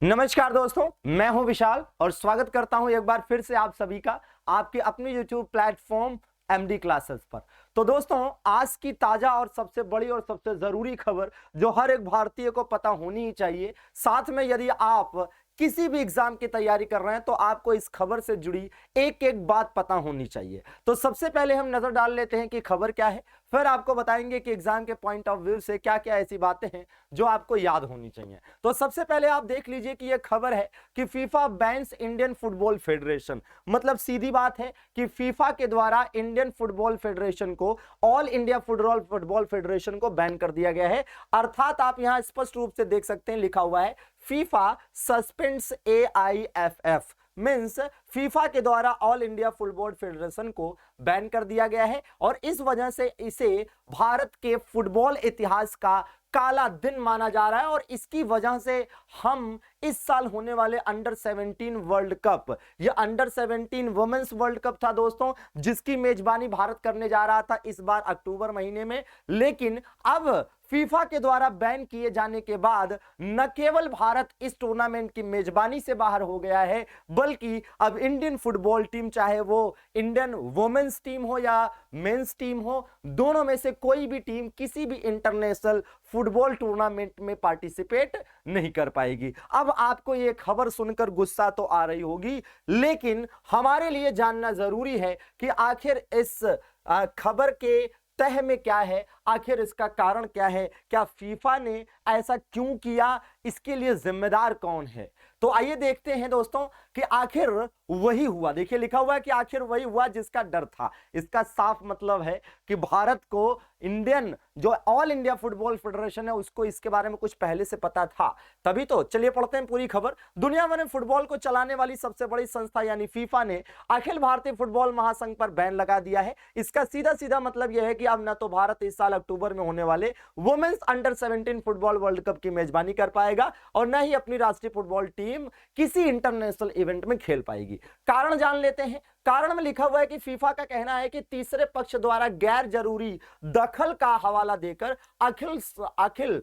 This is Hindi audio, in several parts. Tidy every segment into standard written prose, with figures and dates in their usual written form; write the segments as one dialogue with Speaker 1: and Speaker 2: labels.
Speaker 1: नमस्कार दोस्तों, मैं हूं विशाल और स्वागत करता हूं एक बार फिर से आप सभी का आपके अपने YouTube प्लेटफॉर्म एमडी क्लासेस पर। तो दोस्तों, आज की ताजा और सबसे बड़ी और सबसे जरूरी खबर जो हर एक भारतीय को पता होनी ही चाहिए, साथ में यदि आप किसी भी एग्जाम की तैयारी कर रहे हैं तो आपको इस खबर से जुड़ी एक एक बात पता होनी चाहिए। तो सबसे पहले हम नजर डाल लेते हैं कि खबर क्या है, फिर आपको बताएंगे कि एग्जाम के पॉइंट ऑफ व्यू से क्या क्या ऐसी बातें हैं जो आपको याद होनी चाहिए। तो सबसे पहले आप देख लीजिए कि यह खबर है कि FIFA bans Indian football federation. मतलब सीधी बात है कि फीफा के द्वारा इंडियन फुटबॉल फेडरेशन को, ऑल इंडिया फुटबॉल फेडरेशन को बैन कर दिया गया है। अर्थात आप यहां स्पष्ट रूप से देख सकते हैं, लिखा हुआ है FIFA suspends AIFF, means FIFA के द्वारा ऑल इंडिया फुटबॉल फेडरेशन को बैन कर दिया गया है और इस वजह से इसे भारत के फुटबॉल इतिहास का काला दिन माना जा रहा है। और इसकी वजह से हम इस साल होने वाले अंडर 17 वर्ल्ड कप, यह अंडर 17 वुमेन्स वर्ल्ड कप था दोस्तों, जिसकी मेजबानी भारत करने जा रहा था इस बार अक्टूबर महीने में। लेकिन अब फीफा के द्वारा बैन किए जाने के बाद न केवल भारत इस टूर्नामेंट की मेजबानी से बाहर हो गया है, बल्कि अब इंडियन फुटबॉल टीम, चाहे वो इंडियन वुमेन्स टीम हो या मेंस टीम हो, दोनों में से कोई भी टीम किसी भी इंटरनेशनल फुटबॉल टूर्नामेंट में पार्टिसिपेट नहीं कर पाएगी। अब आपको यह खबर सुनकर गुस्सा तो आ रही होगी, लेकिन हमारे लिए जानना जरूरी है कि आखिर इस खबर के तह में क्या है, आखिर इसका कारण क्या है, क्या फीफा ने ऐसा क्यों किया, इसके लिए जिम्मेदार कौन है। तो आइए देखते हैं दोस्तों कि आखिर वही हुआ। देखिए लिखा हुआ है कि आखिर वही हुआ जिसका डर था। इसका साफ मतलब है कि भारत को इंडियन जो ऑल इंडिया फुटबॉल फेडरेशन है उसको इसके बारे में कुछ पहले से पता था, तभी तो। चलिए पढ़ते हैं पूरी खबर। दुनिया भर में फुटबॉल को चलाने वाली सबसे बड़ी संस्था यानी फीफा ने अखिल भारतीय फुटबॉल महासंघ पर बैन लगा दिया है। इसका सीधा सीधा मतलब यह है कि अब न तो भारत इस साल अक्टूबर में होने वाले women's under 17 football world cup की मेजबानी कर पाएगा और न ही अपनी राष्ट्रीय फुटबॉल टीम किसी इंटरनेशनल इवेंट में खेल पाएगी। कारण जान लेते हैं। कारण में लिखा हुआ है कि फीफा का कहना है कि तीसरे पक्ष द्वारा गैर जरूरी दखल का हवाला देकर आखिरकार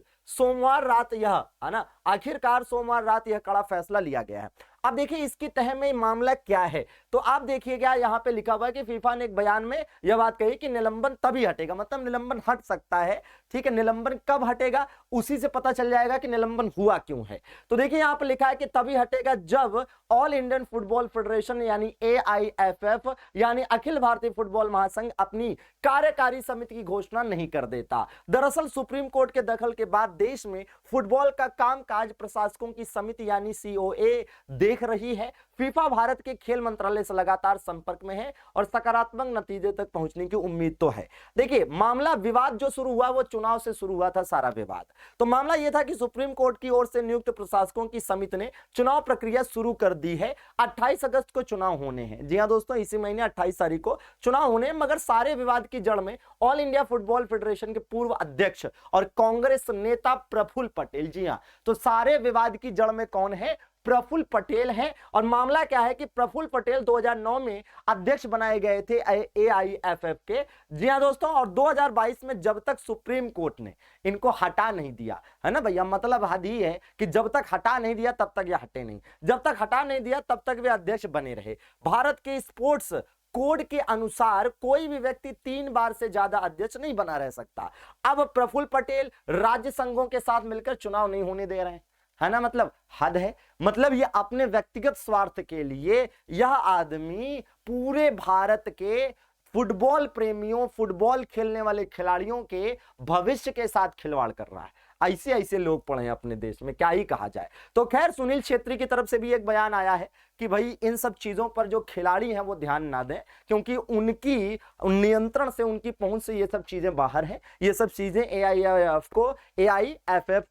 Speaker 1: सोमवार रात यह कड़ा फैसला लिया गया है। अब देखिए इसकी तह में मामला क्या है, तो आप देखिएगा यहां पे लिखा हुआ है कि फीफा ने एक बयान में यह बात कही कि निलंबन तभी हटेगा, मतलब निलंबन हट सकता है, ठीक है। निलंबन कब हटेगा उसी से पता चल जाएगा कि निलंबन हुआ क्यों है। तो देखिए यहां पे लिखा है कि तभी हटेगा जब ऑल इंडियन फुटबॉल फेडरेशन यानी AIFF यानी अखिल भारतीय फुटबॉल महासंघ अपनी कार्यकारी समिति की घोषणा नहीं कर देता। दरअसल सुप्रीम कोर्ट के दखल के बाद देश में फुटबॉल का कामकाज प्रशासकों की समिति यानी COA देख रही है। फीफा भारत के खेल मंत्रालय से लगातार संपर्क में है और सकारात्मक नतीजे तक पहुंचने की उम्मीद तो है। देखिए मामला, विवाद जो शुरू हुआ वो चुनाव से शुरू हुआ था सारा विवाद। तो मामला यह था कि सुप्रीम कोर्ट की ओर से नियुक्त प्रशासकों की समिति ने चुनाव प्रक्रिया शुरू कर दी है। 28 अगस्त को चुनाव होने हैं। जी हां दोस्तों, इसी महीने 28 तारीख को चुनाव होने हैं। मगर सारे विवाद की जड़ में ऑल इंडिया फुटबॉल फेडरेशन के पूर्व अध्यक्ष और कांग्रेस नेता प्रफुल्ल पटेल, जी हां, तो सारे विवाद की जड़ में कौन है? प्रफुल्ल पटेल हैं। और मामला क्या है कि प्रफुल्ल पटेल 2009 में अध्यक्ष बनाए गए थे AIFF के, जी हां दोस्तों, और 2022 में जब तक सुप्रीम कोर्ट ने इनको हटा नहीं दिया, है ना भैया, मतलब हद ही है कि जब तक हटा नहीं दिया तब तक ये हटे नहीं, जब तक हटा नहीं दिया तब तक वे अध्यक्ष बने रहे। भारत के स्पोर्ट्स कोड के अनुसार कोई भी व्यक्ति 3 बार से ज्यादा अध्यक्ष नहीं बना रह सकता। अब प्रफुल्ल पटेल राज्य संघों के साथ मिलकर चुनाव नहीं होने दे रहे हैं, है ना, मतलब हद है। मतलब ये अपने व्यक्तिगत स्वार्थ के लिए यह आदमी पूरे भारत के फुटबॉल प्रेमियों, फुटबॉल खेलने वाले खिलाड़ियों के भविष्य के साथ खिलवाड़ कर रहा है। ऐसे ऐसे लोग पड़े हैं अपने देश में, क्या ही कहा जाए। तो खैर सुनील छेत्री की तरफ से भी एक बयान आया है कि भाई इन सब चीजों पर जो खिलाड़ी हैं वो ध्यान ना दें, क्योंकि उनकी नियंत्रण से, उनकी पहुंच से ये सब चीजें बाहर हैं। ये सब चीजें AIFF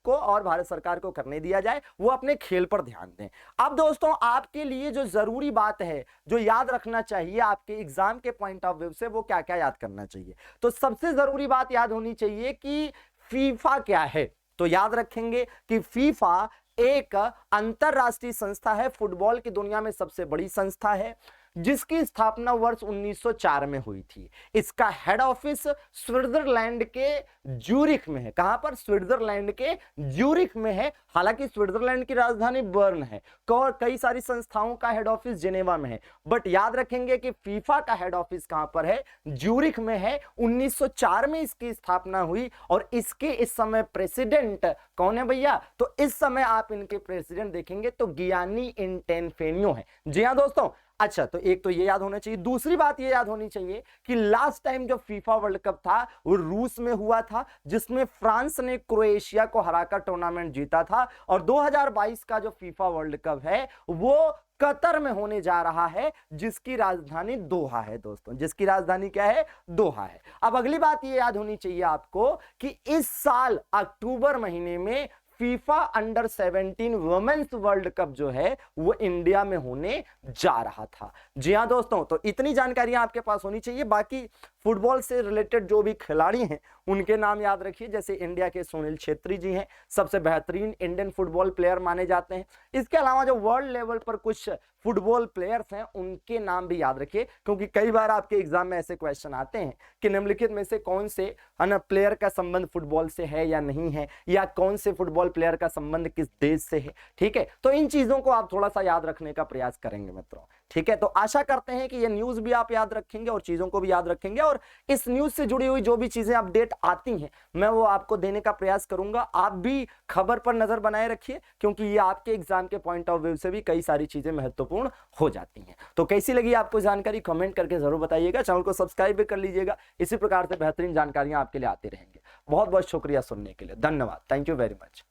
Speaker 1: को और भारत सरकार को करने दिया जाए, वो अपने खेल पर ध्यान दें। अब दोस्तों आपके लिए जो जरूरी बात है, जो याद रखना चाहिए आपके एग्जाम के पॉइंट ऑफ व्यू से, वो क्या क्या याद करना चाहिए। तो सबसे जरूरी बात याद होनी चाहिए कि फीफा क्या है। तो याद रखेंगे कि फीफा एक अंतरराष्ट्रीय संस्था है, फुटबॉल की दुनिया में सबसे बड़ी संस्था है, जिसकी स्थापना वर्ष 1904 में हुई थी। इसका हेड ऑफिस स्विट्जरलैंड के ज्यूरिख में है। कहां पर? स्विट्जरलैंड के ज्यूरिख में है। हालांकि स्विट्जरलैंड की राजधानी बर्न है और कई सारी संस्थाओं का हेड ऑफिस जिनेवा में है, बट याद रखेंगे कि फीफा का हेड ऑफिस कहां पर है? ज्यूरिख में है। 1904 में इसकी स्थापना हुई और इसके इस समय प्रेसिडेंट कौन है भैया? तो इस समय आप इनके प्रेसिडेंट देखेंगे तो गियानी इनफेन्टिनो है। जी हां दोस्तों। अच्छा, तो एक तो ये याद होना चाहिए। दूसरी बात ये याद होनी चाहिए कि लास्ट टाइम जो फीफा वर्ल्ड कप था वो रूस में हुआ था, जिसमें फ्रांस ने क्रोएशिया को हराकर टूर्नामेंट जीता था। और 2022 का जो फीफा वर्ल्ड कप है वो कतर में होने जा रहा है, जिसकी राजधानी दोहा है दोस्तों। जिसकी राजधानी क्या है? दोहा है। अब अगली बात ये याद होनी चाहिए आपको कि इस साल अक्टूबर महीने में FIFA under 17 women's world cup जो है वो इंडिया में होने जा रहा था। जी हां दोस्तों, तो इतनी जानकारियां आपके पास होनी चाहिए। बाकी फुटबॉल से रिलेटेड जो भी खिलाड़ी हैं उनके नाम याद रखिए, जैसे इंडिया के सुनील छेत्री जी हैं, सबसे बेहतरीन इंडियन फुटबॉल प्लेयर माने जाते हैं। इसके अलावा जो वर्ल्ड लेवल पर कुछ फुटबॉल प्लेयर्स हैं उनके नाम भी याद रखिए, क्योंकि कई बार आपके एग्जाम में ऐसे क्वेश्चन आते हैं कि निम्नलिखित में से कौन से प्लेयर का संबंध फुटबॉल से है या नहीं है, या कौन से फुटबॉल प्लेयर का संबंध किस देश से है। ठीक है, तो इन चीजों को आप थोड़ा सा याद रखने का प्रयास करेंगे मित्रों। ठीक है, तो आशा करते हैं कि ये न्यूज भी आप याद रखेंगे और चीजों को भी याद रखेंगे, और इस न्यूज से जुड़ी हुई जो भी चीजें अपडेट आती हैं मैं वो आपको देने का प्रयास करूंगा। आप भी खबर पर नजर बनाए रखिए, क्योंकि ये आपके एग्जाम के पॉइंट ऑफ व्यू से भी कई सारी चीजें महत्वपूर्ण हो जाती हैं। तो कैसी लगी आपको जानकारी कमेंट करके जरूर बताइएगा। चैनल को सब्सक्राइब भी कर लीजिएगा, इसी प्रकार से बेहतरीन जानकारियां आपके लिए आती रहेंगी। बहुत बहुत शुक्रिया सुनने के लिए, धन्यवाद, थैंक यू वेरी मच।